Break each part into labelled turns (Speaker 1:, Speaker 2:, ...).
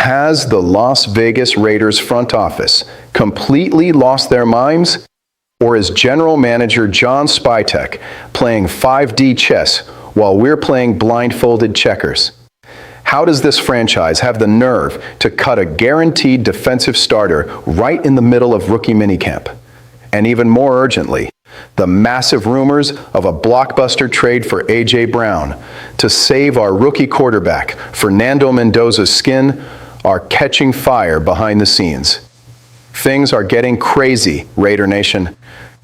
Speaker 1: Has the Las Vegas Raiders front office completely lost their minds? Or is General Manager John Spytek playing 5D chess while we're playing blindfolded checkers? How does this franchise have the nerve to cut a guaranteed defensive starter right in the middle of rookie minicamp? And even more urgently, the massive rumors of a blockbuster trade for A.J. Brown to save our rookie quarterback, Fernando Mendoza's skin, are catching fire behind the scenes. Things are getting crazy, Raider Nation.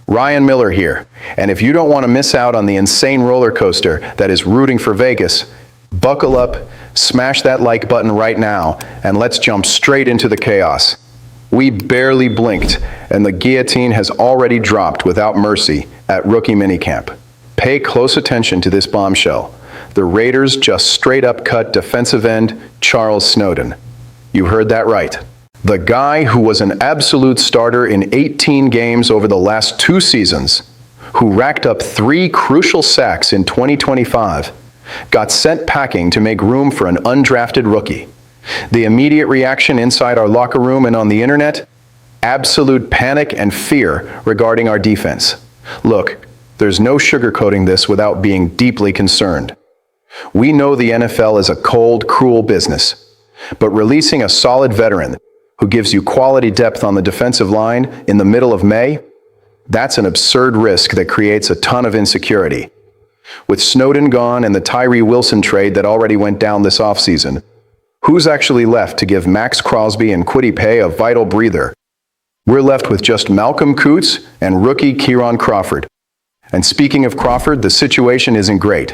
Speaker 1: Ryan Miller here, and if you don't want to miss out on the insane roller coaster that is rooting for Vegas, buckle up, smash that like button right now, and let's jump straight into the chaos. We barely blinked, and the guillotine has already dropped without mercy at rookie minicamp. Pay close attention to this bombshell. The Raiders just straight up cut defensive end Charles Snowden. You heard that right. The guy who was an absolute starter in 18 games over the last 2 seasons, who racked up 3 crucial sacks in 2025, got sent packing to make room for an undrafted rookie. The immediate reaction inside our locker room and on the internet? Absolute panic and fear regarding our defense. Look, there's no sugarcoating this without being deeply concerned. We know the NFL is a cold, cruel business, but releasing a solid veteran who gives you quality depth on the defensive line in the middle of May, that's an absurd risk that creates a ton of insecurity. With Snowden gone and the Tyree Wilson trade that already went down this offseason, who's actually left to give Max Crosby and Kwity Paye a vital breather? We're left with just Malcolm Koonce and rookie Keyron Crawford. And speaking of Crawford, the situation isn't great.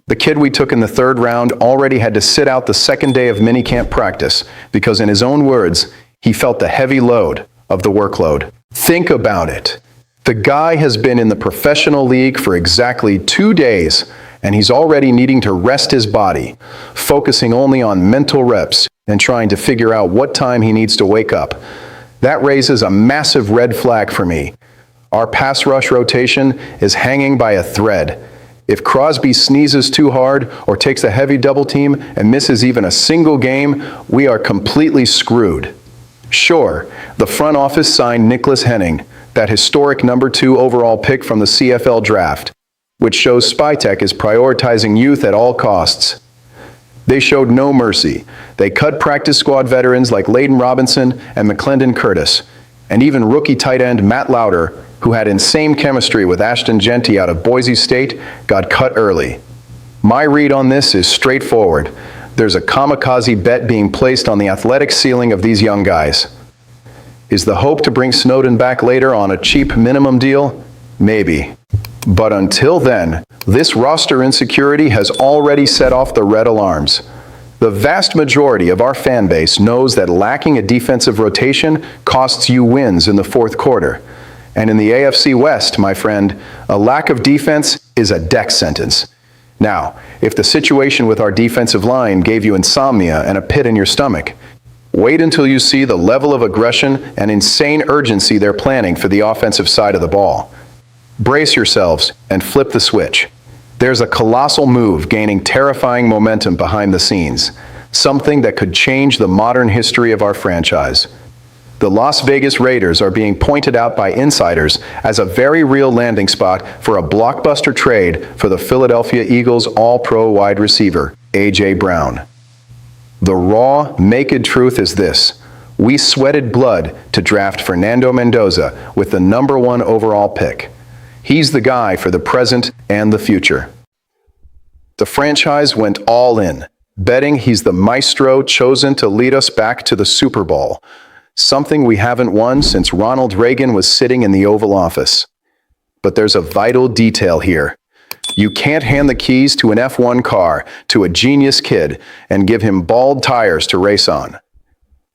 Speaker 1: The kid we took in the 3rd round already had to sit out the 2nd day of minicamp practice because, in his own words, he felt the heavy load of the workload. Think about it. The guy has been in the professional league for exactly 2 days, and he's already needing to rest his body, focusing only on mental reps and trying to figure out what time he needs to wake up. That raises a massive red flag for me. Our pass rush rotation is hanging by a thread. If Crosby sneezes too hard or takes a heavy double team and misses even a single game, we are completely screwed. Sure, the front office signed Nicholas Henning, that historic number 2 overall pick from the CFL draft, which shows Spytek is prioritizing youth at all costs. They showed no mercy. They cut practice squad veterans like Layden Robinson and McClendon Curtis, and even rookie tight end Matt Lauder, who had insane chemistry with Ashton Genty out of Boise State, got cut early. My read on this is straightforward. There's a kamikaze bet being placed on the athletic ceiling of these young guys. Is the hope to bring Snowden back later on a cheap minimum deal? Maybe. But until then, this roster insecurity has already set off the red alarms. The vast majority of our fan base knows that lacking a defensive rotation costs you wins in the 4th quarter. And in the AFC West, my friend, a lack of defense is a death sentence. Now, if the situation with our defensive line gave you insomnia and a pit in your stomach, wait until you see the level of aggression and insane urgency they're planning for the offensive side of the ball. Brace yourselves and flip the switch. There's a colossal move gaining terrifying momentum behind the scenes, something that could change the modern history of our franchise. The Las Vegas Raiders are being pointed out by insiders as a very real landing spot for a blockbuster trade for the Philadelphia Eagles All-Pro wide receiver, A.J. Brown. The raw, naked truth is this: we sweated blood to draft Fernando Mendoza with the number 1 overall pick. He's the guy for the present and the future. The franchise went all in, betting he's the maestro chosen to lead us back to the Super Bowl, something we haven't won since Ronald Reagan was sitting in the Oval Office. But there's a vital detail here. You can't hand the keys to an F1 car to a genius kid and give him bald tires to race on.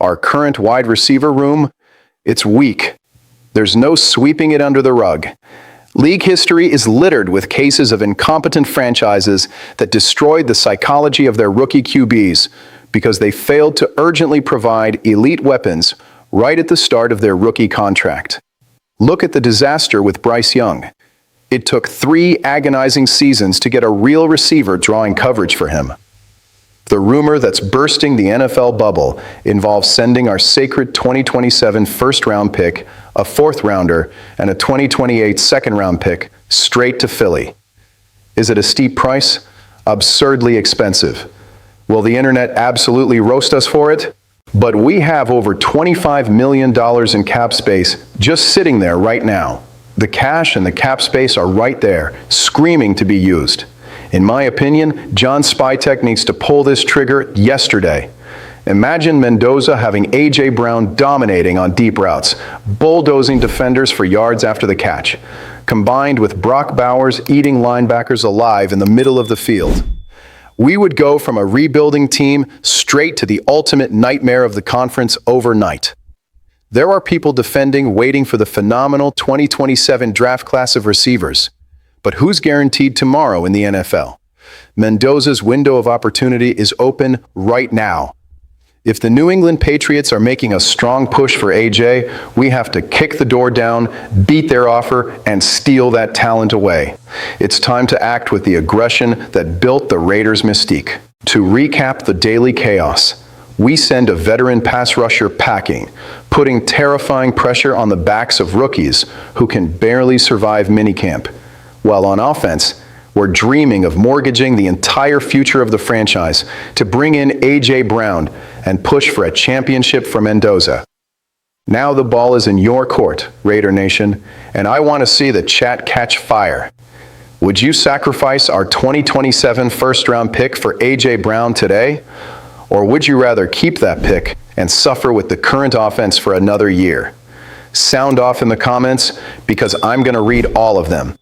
Speaker 1: Our current wide receiver room, it's weak. There's no sweeping it under the rug. League history is littered with cases of incompetent franchises that destroyed the psychology of their rookie QBs because they failed to urgently provide elite weapons right at the start of their rookie contract. Look at the disaster with Bryce Young. It took 3 agonizing seasons to get a real receiver drawing coverage for him. The rumor that's bursting the NFL bubble involves sending our sacred 2027 first-round pick, a fourth-rounder, and a 2028 second-round pick straight to Philly. Is it a steep price? Absurdly expensive. Will the internet absolutely roast us for it? But we have over $25 million in cap space just sitting there right now. The cash and the cap space are right there, screaming to be used. In my opinion, John Spytek needs to pull this trigger yesterday. Imagine Mendoza having A.J. Brown dominating on deep routes, bulldozing defenders for yards after the catch, combined with Brock Bowers eating linebackers alive in the middle of the field. We would go from a rebuilding team straight to the ultimate nightmare of the conference overnight. There are people defending, waiting for the phenomenal 2027 draft class of receivers. But who's guaranteed tomorrow in the NFL? Mendoza's window of opportunity is open right now. If the New England Patriots are making a strong push for A.J., we have to kick the door down, beat their offer, and steal that talent away. It's time to act with the aggression that built the Raiders' mystique. To recap the daily chaos, we send a veteran pass rusher packing, putting terrifying pressure on the backs of rookies who can barely survive minicamp. While on offense, we're dreaming of mortgaging the entire future of the franchise to bring in A.J. Brown and push for a championship for Mendoza. Now the ball is in your court, Raider Nation, and I want to see the chat catch fire. Would you sacrifice our 2027 first-round pick for A.J. Brown today? Or would you rather keep that pick and suffer with the current offense for another year? Sound off in the comments because I'm going to read all of them.